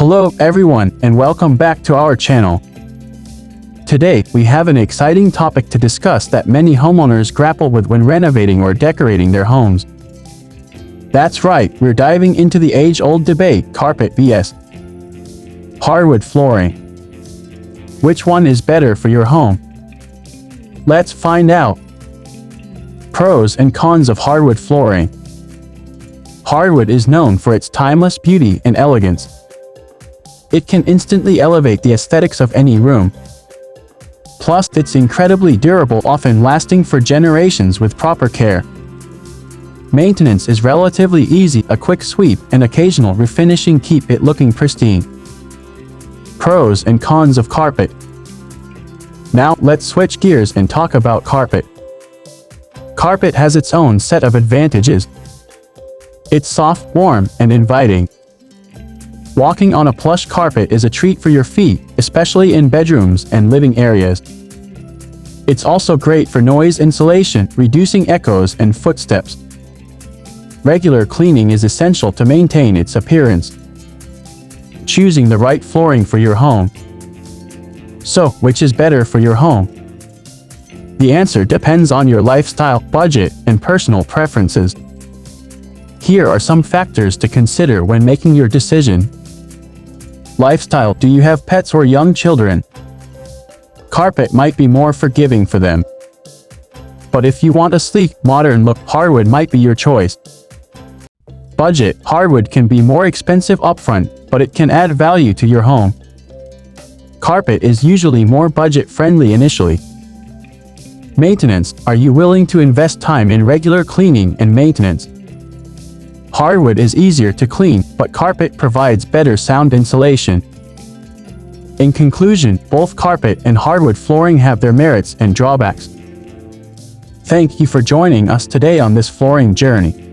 Hello everyone and welcome back to our channel. Today we have an exciting topic to discuss that many homeowners grapple with when renovating or decorating their homes. That's right, we're diving into the age-old debate, carpet vs. hardwood flooring. Which one is better for your home? Let's find out. Pros and cons of hardwood flooring. Hardwood is known for its timeless beauty and elegance. It can instantly elevate the aesthetics of any room. Plus, it's incredibly durable, often lasting for generations with proper care. Maintenance is relatively easy, a quick sweep and occasional refinishing keep it looking pristine. Pros and cons of carpet. Now, let's switch gears and talk about carpet. Carpet has its own set of advantages. It's soft, warm, and inviting. Walking on a plush carpet is a treat for your feet, especially in bedrooms and living areas. It's also great for noise insulation, reducing echoes and footsteps. Regular cleaning is essential to maintain its appearance. Choosing the right flooring for your home. So, which is better for your home? The answer depends on your lifestyle, budget, and personal preferences. Here are some factors to consider when making your decision. Lifestyle: do you have pets or young children? Carpet might be more forgiving for them. But if you want a sleek, modern look, hardwood might be your choice. Budget: hardwood can be more expensive upfront, but it can add value to your home. Carpet is usually more budget-friendly initially. Maintenance: are you willing to invest time in regular cleaning and maintenance? Hardwood is easier to clean, but carpet provides better sound insulation. In conclusion, both carpet and hardwood flooring have their merits and drawbacks. Thank you for joining us today on this flooring journey.